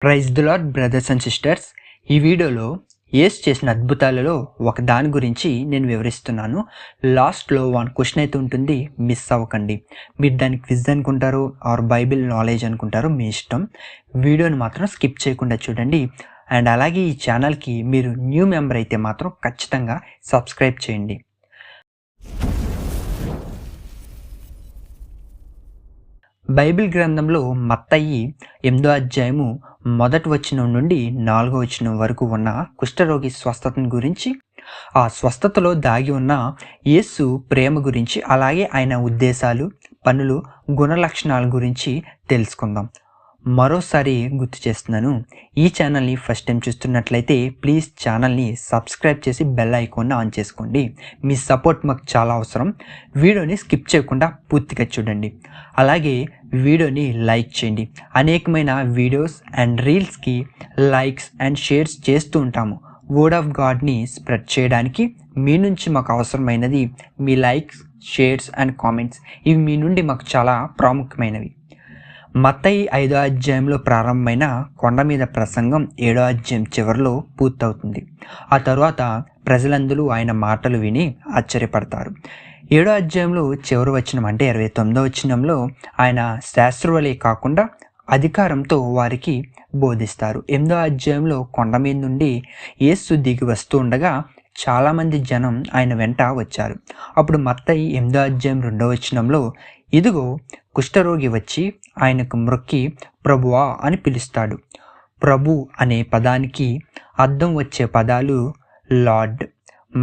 Praise the Lord brothers and sisters. ఈ వీడియోలో యేసు చేసిన అద్భుతాలలో ఒక దాని గురించి నేను వివరిస్తున్నాను. లాస్ట్లో వన్ క్వశ్చన్ అయితే ఉంటుంది, మిస్ అవ్వకండి. మీరు దాన్ని క్విజ్ అనుకుంటారు ఆర్ బైబిల్ నాలెడ్జ్ అనుకుంటారు, మీ ఇష్టం. వీడియోని మాత్రం స్కిప్ చేయకుండా చూడండి. అండ్ అలాగే ఈ ఛానల్కి మీరు న్యూ మెంబర్ అయితే మాత్రం ఖచ్చితంగా సబ్స్క్రైబ్ చేయండి. బైబిల్ గ్రంథంలో మత్తయి 8వ అధ్యాయము 1వ వచనం నుండి 4వ వచనం వరకు ఉన్న కుష్ఠరోగి స్వస్థతను గురించి, ఆ స్వస్థతలో దాగి ఉన్న యేసు ప్రేమ గురించి, అలాగే ఆయన ఉద్దేశాలు, పనులు, గుణలక్షణాల గురించి తెలుసుకుందాం. మరోసారి గుర్తు చేస్తున్నాను, ఈ ఛానల్ని ఫస్ట్ టైం చూస్తున్నట్లయితే ప్లీజ్ ఛానల్ని సబ్స్క్రైబ్ చేసి బెల్ ఐకాన్ని ఆన్ చేసుకోండి. మీ సపోర్ట్ మాకు చాలా అవసరం. వీడియోని స్కిప్ చేయకుండా పూర్తిగా చూడండి. అలాగే వీడియోని లైక్ చేయండి. అనేకమైన వీడియోస్ అండ్ రీల్స్కి లైక్స్ అండ్ షేర్స్ చేస్తూ ఉంటాము. వర్డ్ ఆఫ్ గాడ్ని స్ప్రెడ్ చేయడానికి మీ నుంచి మాకు అవసరమైనది మీ లైక్స్, షేర్స్ అండ్ కామెంట్స్. ఇవి మీ నుండి మాకు చాలా ప్రాముఖ్యమైనవి. మత్తయి 5వ అధ్యాయంలో ప్రారంభమైన కొండ మీద ప్రసంగం 7వ అధ్యాయం చివరిలో పూర్తవుతుంది. ఆ తరువాత ప్రజలందరూ ఆయన మాటలు విని ఆశ్చర్యపడతారు. 7వ అధ్యాయంలో చివరి వచనం అంటే 29వ వచనంలో ఆయన శాస్త్రులే కాకుండా అధికారంతో వారికి బోధిస్తారు. 8వ అధ్యాయంలో కొండ మీద నుండి యేసు దిగి వస్తూ ఉండగా చాలామంది జనం ఆయన వెంట వచ్చారు. అప్పుడు మత్తయి 8వ అధ్యాయం 2వ వచనంలో, ఇదిగో కుష్ఠరోగి వచ్చి ఆయనకు మ్రొక్కి ప్రభువా అని పిలుస్తాడు. ప్రభు అనే పదానికి అర్థం వచ్చే పదాలు లార్డ్,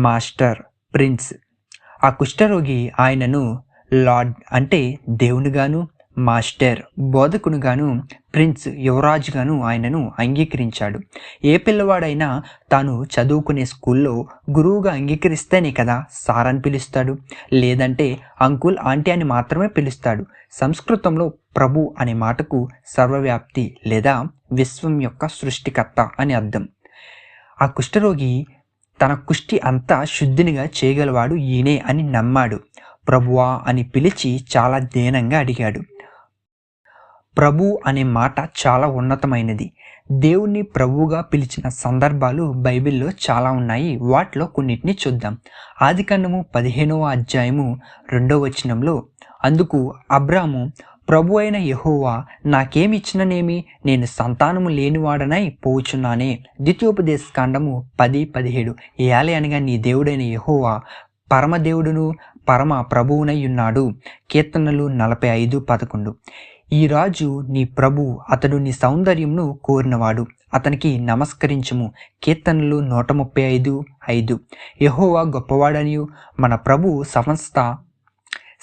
మాస్టర్, ప్రిన్స్. ఆ కుష్ఠరోగి ఆయనను లార్డ్ అంటే దేవునిగాను, మాస్టర్ బోధకునిగాను, ప్రిన్స్ యువరాజుగాను ఆయనను అంగీకరించాడు. ఏ పిల్లవాడైనా తాను చదువుకునే స్కూల్లో గురువుగా అంగీకరిస్తేనే కదా సార్ అని పిలుస్తాడు, లేదంటే అంకుల్, ఆంటీ అని మాత్రమే పిలుస్తాడు. సంస్కృతంలో ప్రభు అనే మాటకు సర్వవ్యాప్తి లేదా విశ్వం యొక్క సృష్టికర్త అని అర్థం. ఆ కుష్ఠరోగి తన కుష్టి అంతా శుద్ధినిగా చేయగలవాడు ఈయనే అని నమ్మాడు. ప్రభువా అని పిలిచి చాలా దీనంగా అడిగాడు. ప్రభు అనే మాట చాలా ఉన్నతమైనది. దేవుణ్ణి ప్రభువుగా పిలిచిన సందర్భాలు బైబిల్లో చాలా ఉన్నాయి. వాటిలో కొన్నిటిని చూద్దాం. ఆదికాండము 15వ అధ్యాయము 2వ వచనంలో, అందుకు అబ్రాము, ప్రభు అయిన యెహోవా నాకేమిచ్చిననేమి, నేను సంతానము లేనివాడనై పోవుచున్నానే. ద్వితీయోపదేశకాండము 10:17, ఏలే అనగా నీ దేవుడైన యెహోవా పరమదేవుడును పరమ ప్రభువునై ఉన్నాడు. కీర్తనలు 45:11. ఈ రాజు నీ ప్రభు, అతడు నీ సౌందర్యంను కోరినవాడు, అతనికి నమస్కరించుము. కీర్తనలు 135:5. యెహోవా గొప్పవాడనియు మన ప్రభు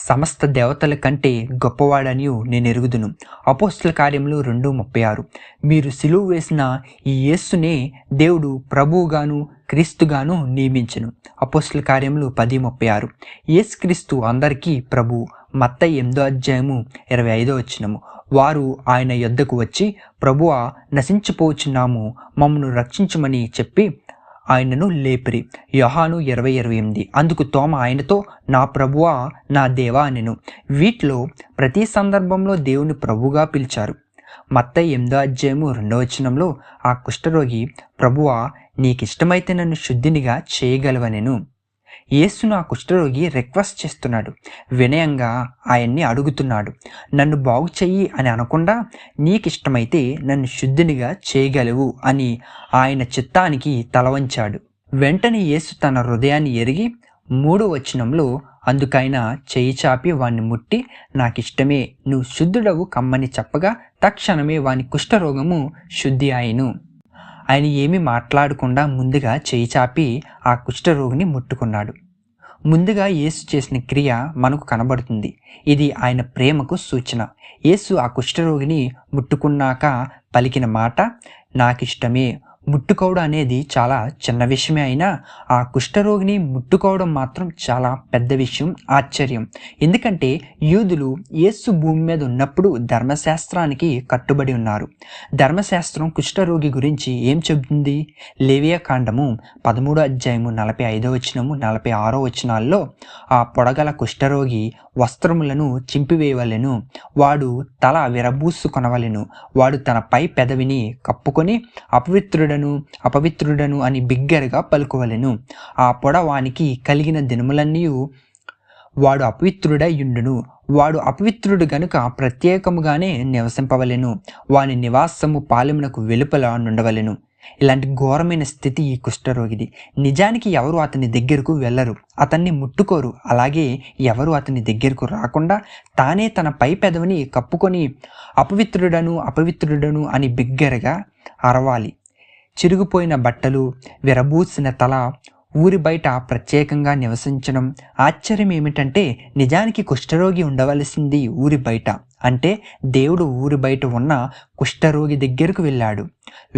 సమస్త దేవతల కంటే గొప్పవాడనియు నేను ఎరుగుదును. అపోస్తుల కార్యములు 2:36. మీరు సిలువ వేసిన ఈ యేసునే దేవుడు ప్రభువుగాను క్రీస్తుగాను నియమించెను. అపోస్తుల కార్యములు 10:36. యేసుక్రీస్తు అందరికీ ప్రభు. మత్తయి 8వ అధ్యాయము 25వ వచనము, వారు ఆయన యొద్దకు వచ్చి, ప్రభువా నశించిపోచున్నాము, మమ్మను రక్షించమని చెప్పి ఆయనను లేపిరి. యోహాను 20:28. అందుకు తోమ ఆయనతో, నా ప్రభువా నా దేవా అనెను. వీటిలో ప్రతి సందర్భంలో దేవుని ప్రభువుగా పిలిచారు. మత్తయి 8వ అధ్యాయము 2వ వచనంలో ఆ కుష్ఠరోగి, ప్రభువా నీకిష్టమైతే నన్ను శుద్ధినిగా చేయగలవనెను. యేసును ఆ కుష్ఠరోగి రిక్వెస్ట్ చేస్తున్నాడు, వినయంగా ఆయన్ని అడుగుతున్నాడు. నన్ను బాగు చెయ్యి అని అనకుండా, నీకిష్టమైతే నన్ను శుద్ధినిగా చేయగలవు అని ఆయన చిత్తానికి తలవంచాడు. వెంటనే యేసు తన హృదయాన్ని ఎరిగి 3వ వచనంలో, అందుకైన చేయి చాపి వాణ్ణి ముట్టి, నాకిష్టమే, నువ్వు శుద్ధుడవు కమ్మని చెప్పగా తక్షణమే వాని కుష్ఠరోగము శుద్ధి అయ్యెను. ఆయన ఏమీ మాట్లాడకుండా ముందుగా చేయి చాపి ఆ కుష్ఠరోగిని ముట్టుకున్నాడు. ముందుగా యేసు చేసిన క్రియ మనకు కనబడుతుంది. ఇది ఆయన ప్రేమకు సూచన. యేసు ఆ కుష్ఠరోగిని ముట్టుకున్నాక పలికిన మాట నాకిష్టమే. ముట్టుకోవడం అనేది చాలా చిన్న విషయమే అయినా ఆ కుష్ఠరోగిని ముట్టుకోవడం మాత్రం చాలా పెద్ద విషయం, ఆశ్చర్యం. ఎందుకంటే యూదులు యేసు భూమి మీద ఉన్నప్పుడు ధర్మశాస్త్రానికి కట్టుబడి ఉన్నారు. ధర్మశాస్త్రం కుష్ఠరోగి గురించి ఏం చెబుతుంది? లేవియాకాండము 13వ అధ్యాయము 45వ వచనము 46వ వచనాల్లో, ఆ పొడగల కుష్ఠరోగి వస్త్రములను చింపివేయవలెను. వాడు తల విరబూసుకొనవలెను. వాడు తన పై పెదవిని కప్పుకొని అపవిత్రుడను అని బిగ్గరగా పలుకువలెను. ఆ పొడ వానికి కలిగిన దినములన్నీయు వాడు అపవిత్రుడయుండును. వాడు అపవిత్రుడు గనుక ప్రత్యేకముగానే నివసింపవలెను. వాని నివాసము పాలెమునకు వెలుపల నుండవలెను. ఇలాంటి ఘోరమైన స్థితి ఈ కుష్ఠరోగిది. నిజానికి ఎవరు అతని దగ్గరకు వెళ్ళరు, అతన్ని ముట్టుకోరు. అలాగే ఎవరు అతని దగ్గరకు రాకుండా తానే తన పై పెదవిని కప్పుకొని అపవిత్రుడను అని బిగ్గరగా అరవాలి. చిరిగిపోయిన బట్టలు, విరబూసిన తల, ఊరి బయట ప్రత్యేకంగా నివసించడం. ఆశ్చర్యం ఏమిటంటే నిజానికి కుష్ఠరోగి ఉండవలసింది ఊరి బయట. అంటే దేవుడు ఊరి బయట ఉన్న కుష్ఠరోగి దగ్గరకు వెళ్ళాడు.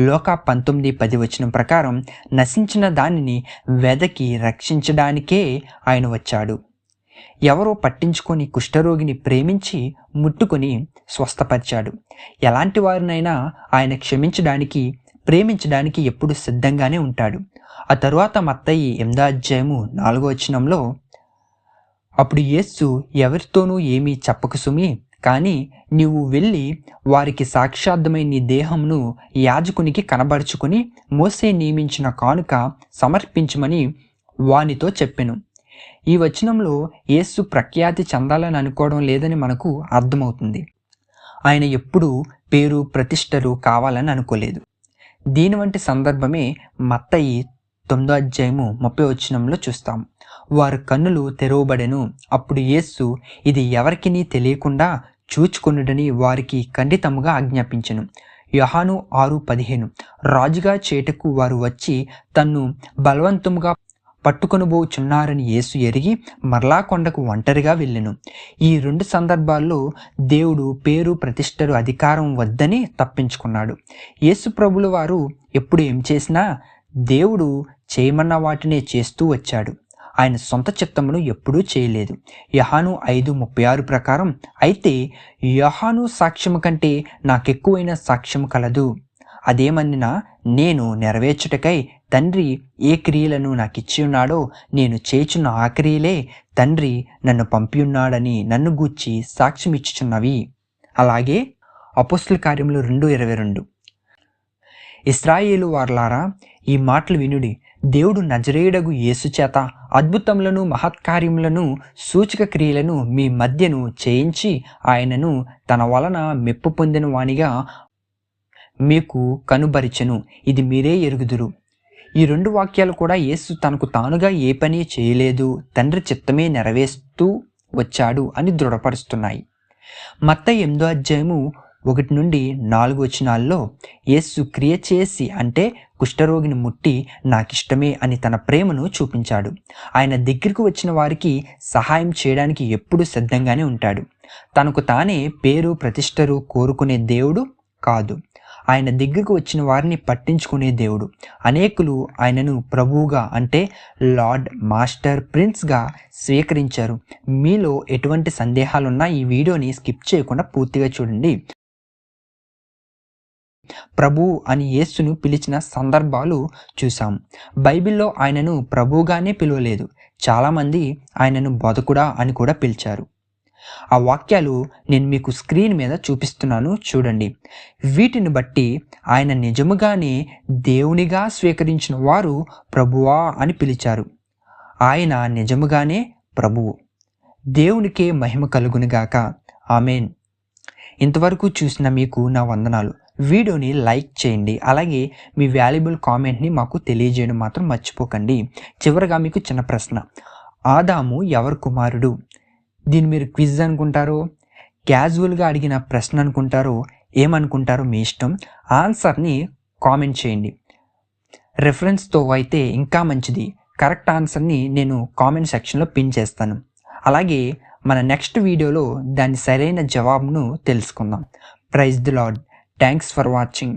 లోకా 19:10 ప్రకారం నశించిన దానిని వెదకి రక్షించడానికే ఆయన వచ్చాడు. ఎవరో పట్టించుకొని కుష్ఠరోగిని ప్రేమించి ముట్టుకొని స్వస్థపరిచాడు. ఎలాంటి వారినైనా ఆయన క్షమించడానికి, ప్రేమించడానికి ఎప్పుడు సిద్ధంగానే ఉంటాడు. ఆ తరువాత మత్తయి 8:4 అప్పుడు యేసు ఎవరితోనూ ఏమీ చెప్పకు సుమి, కానీ నీవు వెళ్ళి వారికి సాక్షార్థమై నీ దేహమును యాజకునికి కనబరుచుకుని మోసే నియమించిన కానుక సమర్పించమని వానితో చెప్పెను. ఈ వచనంలో యేసు ప్రఖ్యాతి చెందాలని అనుకోవడం లేదని మనకు అర్థమవుతుంది. ఆయన ఎప్పుడూ పేరు ప్రతిష్టలు కావాలని అనుకోలేదు. దీని వంటి సందర్భమే మత్తయి 9:30 చూస్తాం. వారి కన్నులు తెరవబడెను. అప్పుడు యేసు ఇది ఎవరికినీ తెలియకుండా చూచుకొనుడని వారికి ఖండితముగా ఆజ్ఞాపించెను. యోహాను 6:15 రాజుగా చేటకు వారు వచ్చి తన్ను బలవంతముగా పట్టుకొనబోచున్నారని యేసు ఎరిగి మరలా కొండకు ఒంటరిగా వెళ్ళెను. ఈ 2 సందర్భాల్లో దేవుడు పేరు ప్రతిష్టలు అధికారం వద్దని తప్పించుకున్నాడు. యేసు ప్రభుల వారు ఎప్పుడు ఏం చేసినా దేవుడు చేయమన్న వాటినే చేస్తూ వచ్చాడు. ఆయన సొంత చిత్తమును ఎప్పుడూ చేయలేదు. యోహాను 5:36 ప్రకారం అయితే యోహాను సాక్ష్యము కంటే నాకెక్కువైన సాక్ష్యము కలదు. అదేమన్నా నేను నెరవేర్చుటకై తండ్రి ఏ క్రియలను నాకిచ్చి ఉన్నాడో నేను చేయుచున్న ఆ క్రియలే తండ్రి నన్ను పంపియున్నాడని నన్ను గూర్చి సాక్ష్యం ఇచ్చుచున్నవి. అలాగే అపోస్తలుల కార్యములు 2:22 ఇశ్రాయేలు వారలారా, ఈ మాటలు వినుడి. దేవుడు నజరేయుడగు యేసు చేత అద్భుతములను, మహత్కార్యములను, సూచక క్రియలను మీ మధ్యను చేయించి ఆయనను తన వలన మెప్పు పొందిన వానిగా మీకు కనుబరిచెను. ఇది మీరే ఎరుగుదురు. ఈ 2 వాక్యాలు కూడా యేసు తనకు తానుగా ఏ పని చేయలేదు, తండ్రి చిత్తమే నెరవేరుస్తూ వచ్చాడు అని దృఢపరుస్తున్నాయి. మత్తయి 8:1-4 యేసు క్రియ చేసి, అంటే కుష్ఠరోగిని ముట్టి నాకిష్టమే అని తన ప్రేమను చూపించాడు. ఆయన దగ్గరకు వచ్చిన వారికి సహాయం చేయడానికి ఎప్పుడూ సిద్ధంగానే ఉంటాడు. తనకు తానే పేరు ప్రతిష్టలు కోరుకునే దేవుడు కాదు. ఆయన దగ్గరకు వచ్చిన వారిని పట్టించుకునే దేవుడు. అనేకులు ఆయనను ప్రభువుగా, అంటే లార్డ్, మాస్టర్, ప్రిన్స్గా స్వీకరించారు. మీలో ఎటువంటి సందేహాలున్నా ఈ వీడియోని స్కిప్ చేయకుండా పూర్తిగా చూడండి. ప్రభు అని యేసును పిలిచిన సందర్భాలు చూసాం. బైబిల్లో ఆయనను ప్రభువుగానే పిలవలేదు. చాలామంది ఆయనను బోధకుడా అని కూడా పిలిచారు. ఆ వాక్యాలు నేను మీకు స్క్రీన్ మీద చూపిస్తున్నాను, చూడండి. వీటిని బట్టి ఆయన నిజముగానే దేవునిగా స్వీకరించిన వారు ప్రభువా అని పిలిచారు. ఆయన నిజముగానే ప్రభువు. దేవునికే మహిమ కలుగునుగాక. ఆమెన్. ఇంతవరకు చూసిన మీకు నా వందనాలు. వీడియోని లైక్ చేయండి. అలాగే మీ వాల్యుబుల్ కామెంట్ని మాకు తెలియజేయడం మాత్రం మర్చిపోకండి. చివరగా మీకు చిన్న ప్రశ్న. ఆదాము ఎవరి కుమారుడు? దీన్ని మీరు క్విజ్ అనుకుంటారో, క్యాజువల్గా అడిగిన ప్రశ్న అనుకుంటారో, ఏమనుకుంటారో మీ ఇష్టం. ఆన్సర్ని కామెంట్ చేయండి. రెఫరెన్స్తో అయితే ఇంకా మంచిది. కరెక్ట్ ఆన్సర్ని నేను కామెంట్ సెక్షన్లో పిన్ చేస్తాను. అలాగే మన నెక్స్ట్ వీడియోలో దాని సరైన జవాబును తెలుసుకుందాం. Praise the Lord. Thanks for watching.